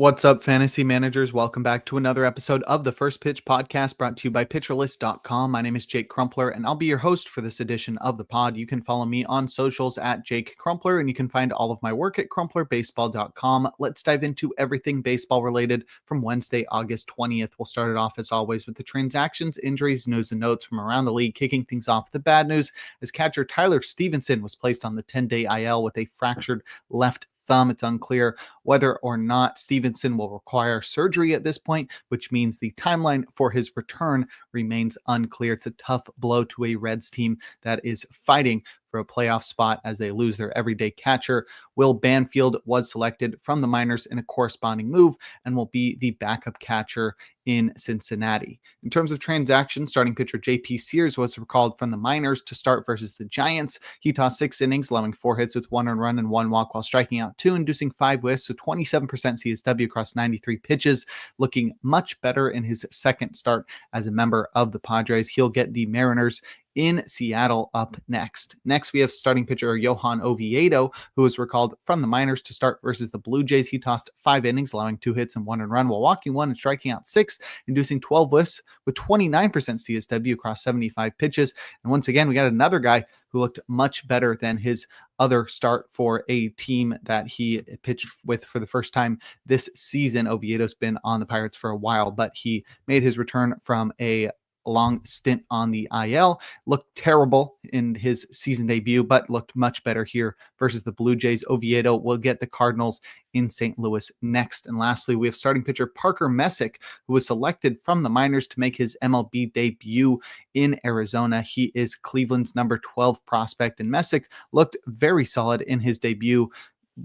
What's up, fantasy managers? Welcome back to another episode of the First Pitch Podcast brought to you by PitcherList.com. My name is Jake Crumpler, and I'll be your host for this edition of the pod. You can follow me on socials at Jake Crumpler, and you can find all of my work at CrumplerBaseball.com. Let's dive into everything baseball related from Wednesday, August 20th. We'll start it off, as always, with the transactions, injuries, news, and notes from around the league. Kicking things off, the bad news is catcher Tyler Stevenson was placed on the 10-day IL with a fractured left thumb. It's unclear whether or not Stevenson will require surgery at this point, which means the timeline for his return remains unclear. It's a tough blow to a Reds team that is fighting for a playoff spot as they lose their everyday catcher. Will Banfield was selected from the minors in a corresponding move and will be the backup catcher in Cincinnati. In terms of transactions, starting pitcher J.P. Sears was recalled from the minors to start versus the Giants. He tossed 6 innings, allowing 4 hits with 1 earned run and 1 walk while striking out 2, inducing 5 whiffs with 27% CSW across 93 pitches, looking much better in his second start as a member of the Padres. He'll get the Mariners in Seattle up next. Next, we have starting pitcher Johan Oviedo, who was recalled from the minors to start versus the Blue Jays. He tossed 5 innings, allowing 2 hits and 1 earned run while walking 1 and striking out 6, inducing 12 whiffs with 29% CSW across 75 pitches. And once again, we got another guy who looked much better than his other start for a team that he pitched with for the first time this season. Oviedo's been on the Pirates for a while, but he made his return from a long stint on the IL. Looked terrible in his season debut, but looked much better here versus the Blue Jays. Oviedo will get the Cardinals in St. Louis next. And lastly, we have starting pitcher Parker Messick, who was selected from the minors to make his MLB debut in Arizona. He is Cleveland's number 12 prospect, and Messick looked very solid in his debut,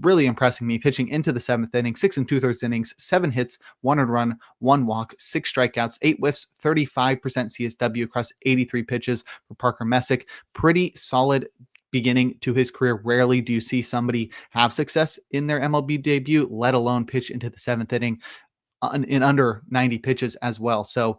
really impressing me, pitching into the 7th inning, 6 2/3 innings, 7 hits, 1 earned run, 1 walk, 6 strikeouts, 8 whiffs, 35% CSW across 83 pitches for Parker Messick. Pretty solid beginning to his career. Rarely do you see somebody have success in their MLB debut, let alone pitch into the 7th inning in under 90 pitches as well. So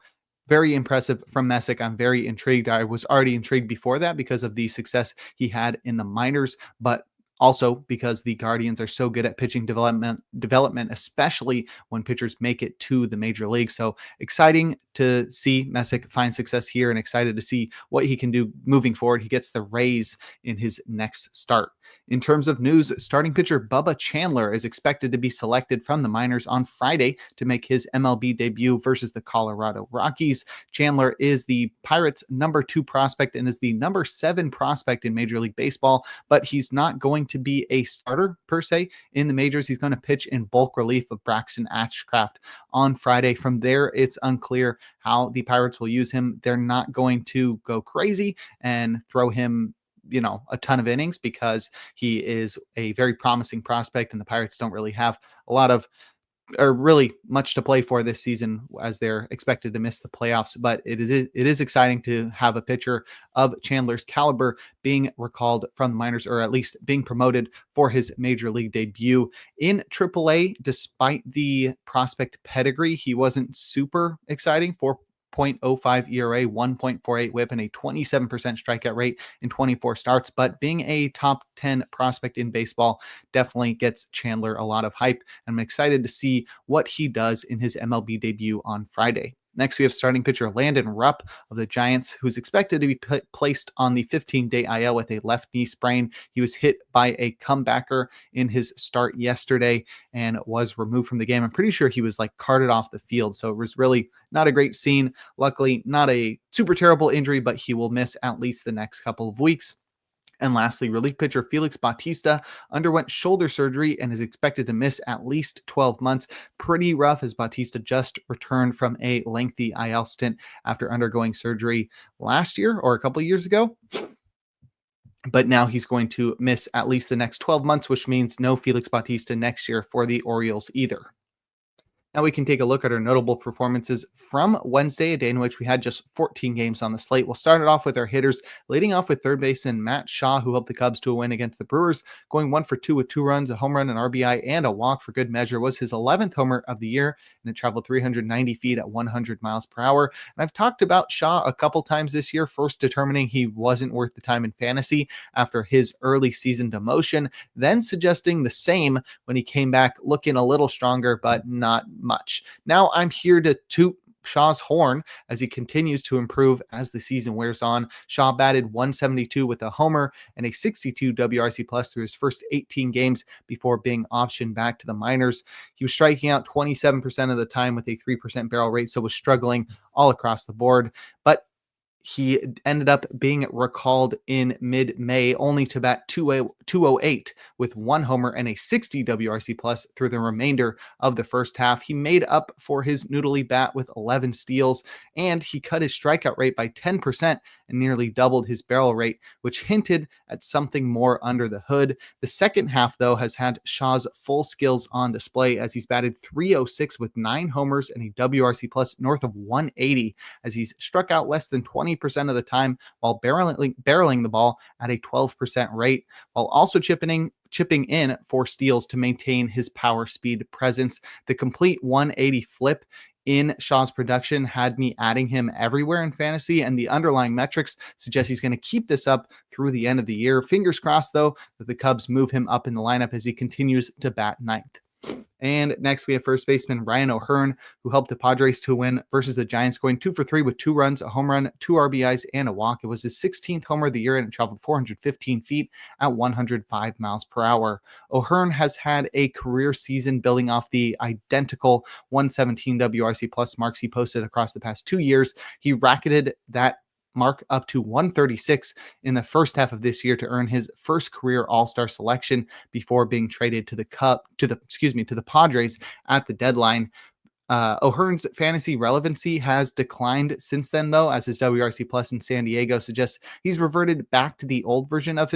very impressive from Messick. I'm very intrigued. I was already intrigued before that because of the success he had in the minors, but also because the Guardians are so good at pitching development, especially when pitchers make it to the major league. So exciting to see Messick find success here, and excited to see what he can do moving forward. He gets the Rays in his next start. In terms of news, starting pitcher Bubba Chandler is expected to be selected from the minors on Friday to make his MLB debut versus the Colorado Rockies. Chandler is the Pirates' number 2 prospect and is the number 7 prospect in Major League Baseball, but he's not going to be a starter per se in the majors. He's going to pitch in bulk relief of Braxton Ashcraft on Friday. From there, it's unclear how the Pirates will use him. They're not going to go crazy and throw him a ton of innings because he is a very promising prospect, and the Pirates don't really have a lot of or really much to play for this season as they're expected to miss the playoffs. But it is exciting to have a pitcher of Chandler's caliber being recalled from the minors, or at least being promoted for his major league debut in AAA. Despite the prospect pedigree, he wasn't super exciting. 4.05 ERA, 1.48 whip, and a 27% strikeout rate in 24 starts. But being a top 10 prospect in baseball definitely gets Chandler a lot of hype. I'm excited to see what he does in his MLB debut on Friday. Next, we have starting pitcher Landon Rupp of the Giants, who's expected to be placed on the 15-day IL with a left knee sprain. He was hit by a comebacker in his start yesterday and was removed from the game. I'm pretty sure he was carted off the field. So it was really not a great scene. Luckily, not a super terrible injury, but he will miss at least the next couple of weeks. And lastly, relief pitcher Felix Bautista underwent shoulder surgery and is expected to miss at least 12 months. Pretty rough, as Bautista just returned from a lengthy IL stint after undergoing surgery last year or a couple of years ago. But now he's going to miss at least the next 12 months, which means no Felix Bautista next year for the Orioles either. Now we can take a look at our notable performances from Wednesday, a day in which we had just 14 games on the slate. We'll start it off with our hitters, leading off with third baseman Matt Shaw, who helped the Cubs to a win against the Brewers, going 1-for-2 with 2 runs, a home run, an RBI, and a walk for good measure. Was his 11th homer of the year, and it traveled 390 feet at 100 miles per hour. And I've talked about Shaw a couple times this year, first determining he wasn't worth the time in fantasy after his early season demotion, then suggesting the same when he came back looking a little stronger, but not much. Now I'm here to toot Shaw's horn as he continues to improve as the season wears on. Shaw batted 172 with a homer and a 62 WRC plus through his first 18 games before being optioned back to the minors. He was striking out 27% of the time with a 3% barrel rate, so was struggling all across the board. But he ended up being recalled in mid-May, only to bat 208 with 1 homer and a 60 WRC plus through the remainder of the first half. He made up for his noodly bat with 11 steals, and he cut his strikeout rate by 10% and nearly doubled his barrel rate, which hinted at something more under the hood. The second half, though, has had Shaw's full skills on display as he's batted 306 with 9 homers and a WRC plus north of 180 as he's struck out less than 20% of the time while barreling the ball at a 12% rate, while also chipping in 4 steals to maintain his power speed presence. The complete 180 flip in Shaw's production had me adding him everywhere in fantasy, and the underlying metrics suggest he's going to keep this up through the end of the year. Fingers crossed, though, that the Cubs move him up in the lineup as he continues to bat ninth. And next we have first baseman Ryan O'Hearn, who helped the Padres to win versus the Giants, going 2-for-3 with 2 runs, a home run, 2 RBIs, and a walk. It was his 16th homer of the year, and it traveled 415 feet at 105 miles per hour. O'Hearn has had a career season building off the identical 117 WRC plus marks he posted across the past 2 years. He racketed that mark up to 136 in the first half of this year to earn his first career All-Star selection before being traded to the Padres at the deadline. O'Hearn's fantasy relevancy has declined since then, though, as his WRC plus in San Diego suggests he's reverted back to the old version of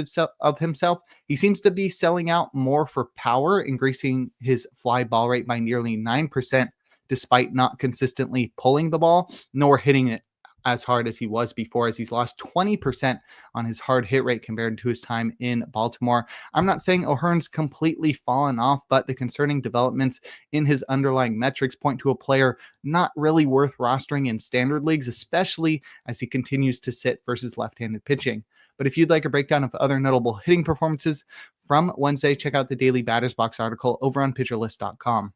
himself. He seems to be selling out more for power, increasing his fly ball rate by nearly 9%, despite not consistently pulling the ball nor hitting it as hard as he was before, as he's lost 20% on his hard hit rate compared to his time in Baltimore. I'm not saying O'Hearn's completely fallen off, but the concerning developments in his underlying metrics point to a player not really worth rostering in standard leagues, especially as he continues to sit versus left-handed pitching. But if you'd like a breakdown of other notable hitting performances from Wednesday, check out the daily Batters Box article over on pitcherlist.com.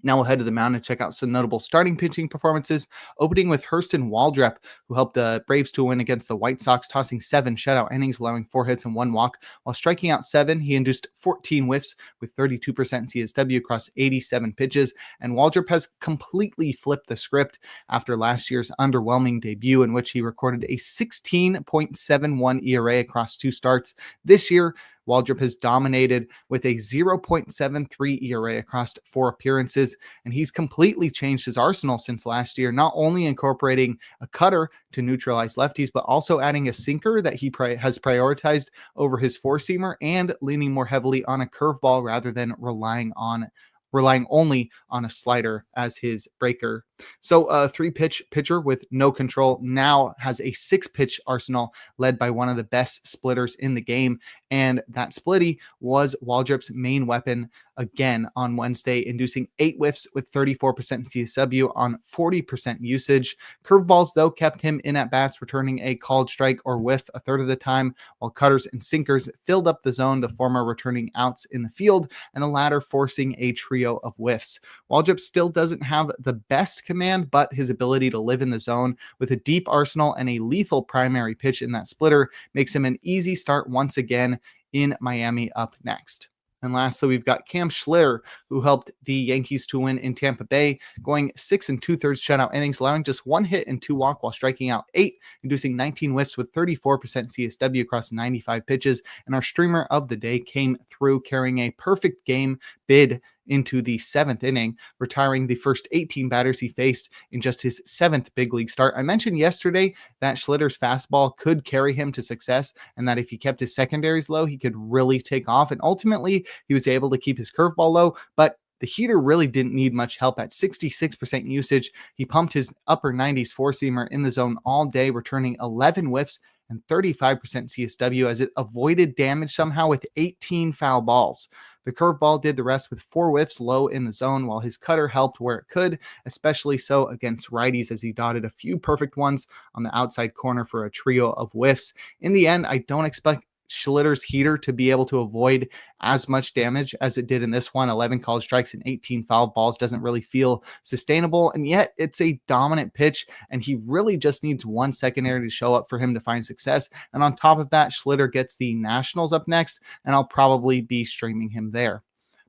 Now we'll head to the mound and check out some notable starting pitching performances, opening with Hurston Waldrep, who helped the Braves to win against the White Sox, tossing 7 shutout innings, allowing 4 hits and 1 walk. While striking out 7, he induced 14 whiffs with 32% CSW across 87 pitches, and Waldrep has completely flipped the script after last year's underwhelming debut in which he recorded a 16.71 ERA across 2 starts. This year, Waldrep has dominated with a 0.73 ERA across 4 appearances, and he's completely changed his arsenal since last year, not only incorporating a cutter to neutralize lefties, but also adding a sinker that he has prioritized over his four-seamer and leaning more heavily on a curveball rather than relying only on a slider as his breaker. So a 3-pitch pitcher with no control now has a 6-pitch arsenal led by one of the best splitters in the game. And that splitty was Waldrop's main weapon again on Wednesday, inducing 8 whiffs with 34% CSW on 40% usage. Curveballs, though, kept him in at bats, returning a called strike or whiff a third of the time, while cutters and sinkers filled up the zone, the former returning outs in the field, and the latter forcing a trio of whiffs. Waldrop still doesn't have the best command, but his ability to live in the zone with a deep arsenal and a lethal primary pitch in that splitter makes him an easy start once again in Miami up next. And lastly, we've got Cam Schlitter, who helped the Yankees to win in Tampa Bay, going 6 2/3 shutout innings, allowing just 1 hit and 2 walk while striking out 8, inducing 19 whiffs with 34% CSW across 95 pitches. And our streamer of the day came through carrying a perfect game bid into the 7th inning, retiring the first 18 batters he faced in just his 7th big league start. I mentioned yesterday that Schlitter's fastball could carry him to success, and that if he kept his secondaries low, he could really take off. And ultimately, he was able to keep his curveball low, but The heater really didn't need much help at 66% usage. He pumped his upper 90s four-seamer in the zone all day, returning 11 whiffs and 35% CSW as it avoided damage somehow with 18 foul balls. The curveball did the rest with 4 whiffs low in the zone, while his cutter helped where it could, especially so against righties as he dotted a few perfect ones on the outside corner for a trio of whiffs. In the end, I don't expect Schlitter's heater to be able to avoid as much damage as it did in this one. 11 called strikes and 18 foul balls doesn't really feel sustainable, and yet it's a dominant pitch, and he really just needs one secondary to show up for him to find success. And on top of that, Schlitter gets the Nationals up next, and I'll probably be streaming him there.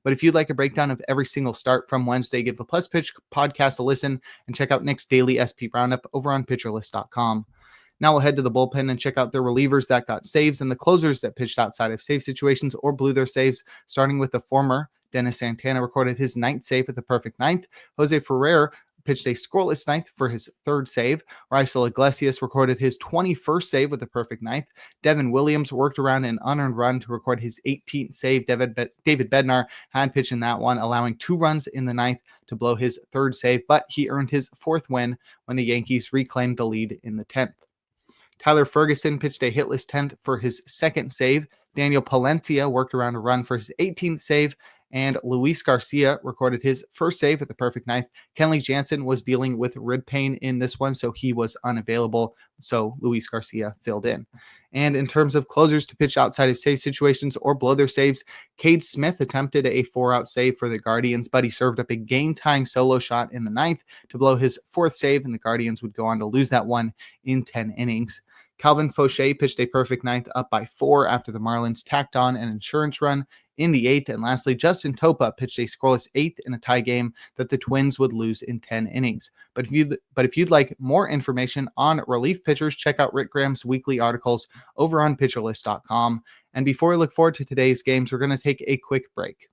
But if you'd like a breakdown of every single start from Wednesday, give the Plus Pitch podcast a listen and check out Nick's daily SP roundup over on pitcherlist.com. Now we'll head to the bullpen and check out the relievers that got saves and the closers that pitched outside of save situations or blew their saves, starting with the former. Dennis Santana recorded his 9th save with a perfect 9th. Jose Ferrer pitched a scoreless 9th for his 3rd save. Raisel Iglesias recorded his 21st save with a perfect 9th. Devin Williams worked around an unearned run to record his 18th save. David Bednar had pitched in that one, allowing 2 runs in the 9th to blow his 3rd save, but he earned his 4th win when the Yankees reclaimed the lead in the 10th. Tyler Ferguson pitched a hitless 10th for his 2nd save. Daniel Palencia worked around a run for his 18th save, and Luis Garcia recorded his 1st save with a perfect 9th. Kenley Jansen was dealing with rib pain in this one, so he was unavailable, so Luis Garcia filled in. And in terms of closers to pitch outside of save situations or blow their saves, Cade Smith attempted a 4-out save for the Guardians, but he served up a game-tying solo shot in the 9th to blow his 4th save, and the Guardians would go on to lose that one in 10 innings. Calvin Fauché pitched a perfect 9th up by 4 after the Marlins tacked on an insurance run in the 8th. And lastly, Justin Topa pitched a scoreless 8th in a tie game that the Twins would lose in 10 innings. But if you'd like more information on relief pitchers, check out Rick Graham's weekly articles over on pitcherlist.com. And before we look forward to today's games, we're going to take a quick break.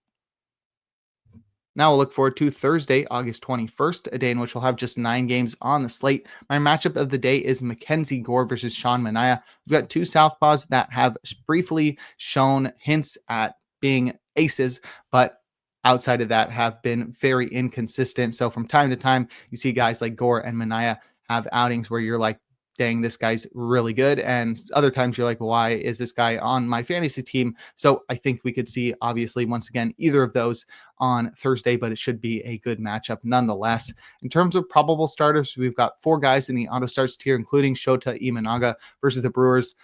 Now we'll look forward to Thursday, August 21st, a day in which we'll have just 9 games on the slate. My matchup of the day is Mackenzie Gore versus Sean Manaea. We've got 2 southpaws that have briefly shown hints at being aces, but outside of that have been very inconsistent. So from time to time, you see guys like Gore and Manaea have outings where you're like, dang, this guy's really good. And other times you're like, why is this guy on my fantasy team? So I think we could see, obviously, once again, either of those on Thursday, but it should be a good matchup nonetheless. In terms of probable starters, we've got 4 guys in the auto starts tier, including Shota Imanaga versus the Brewers,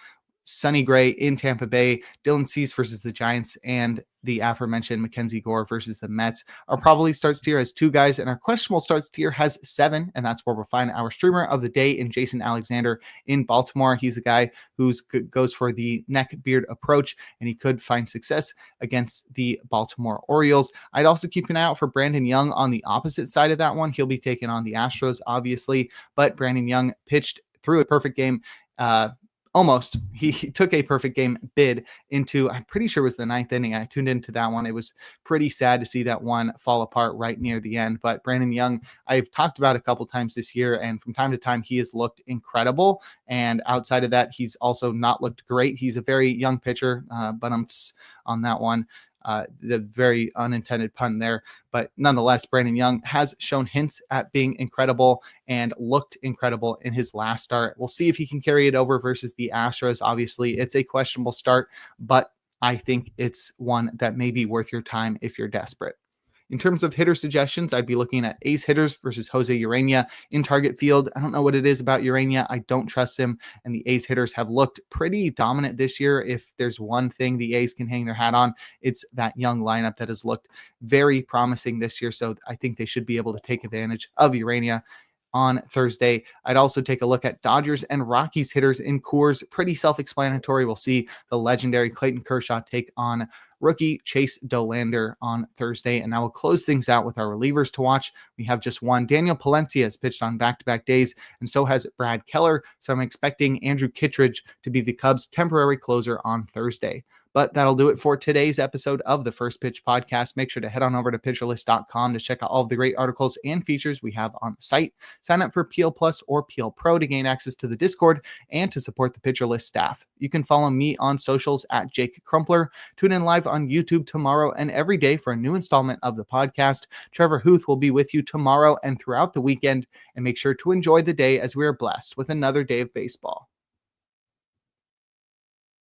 Sonny Gray in Tampa Bay, Dylan Cease versus the Giants, and the aforementioned Mackenzie Gore versus the Mets. Our probably starts tier has 2 guys, and our questionable starts tier has 7, and that's where we'll find our streamer of the day in Jason Alexander in Baltimore. He's a guy who goes for the neck beard approach, and he could find success against the Baltimore Orioles. I'd also keep an eye out for Brandon Young on the opposite side of that one. He'll be taking on the Astros, obviously, but Brandon Young pitched through a perfect game. Almost. He took a perfect game bid into, I'm pretty sure it was the 9th inning. I tuned into that one. It was pretty sad to see that one fall apart right near the end. But Brandon Young, I've talked about a couple times this year, and from time to time, he has looked incredible. And outside of that, he's also not looked great. He's a very young pitcher, but I'm on that one. The very unintended pun there. But nonetheless, Brandon Young has shown hints at being incredible and looked incredible in his last start. We'll see if he can carry it over versus the Astros. Obviously, it's a questionable start, but I think it's one that may be worth your time if you're desperate. In terms of hitter suggestions, I'd be looking at A's hitters versus Jose Urena in target field. I don't know what it is about Urena. I don't trust him. And the A's hitters have looked pretty dominant this year. If there's one thing the A's can hang their hat on, it's that young lineup that has looked very promising this year. So I think they should be able to take advantage of Urena on Thursday. I'd also take a look at Dodgers and Rockies hitters in Coors. Pretty self-explanatory. We'll see the legendary Clayton Kershaw take on rookie Chase Dollander on Thursday. And now we'll close things out with our relievers to watch. We have just one. Daniel Palencia has pitched on back-to-back days, and so has Brad Keller. So I'm expecting Andrew Kittredge to be the Cubs' temporary closer on Thursday. But that'll do it for today's episode of the First Pitch Podcast. Make sure to head on over to pitcherlist.com to check out all of the great articles and features we have on the site. Sign up for PL Plus or PL Pro to gain access to the Discord and to support the Pitcher List staff. You can follow me on socials at Jake Crumpler. Tune in live on YouTube tomorrow and every day for a new installment of the podcast. Trevor Hooth will be with you tomorrow and throughout the weekend. And make sure to enjoy the day as we are blessed with another day of baseball.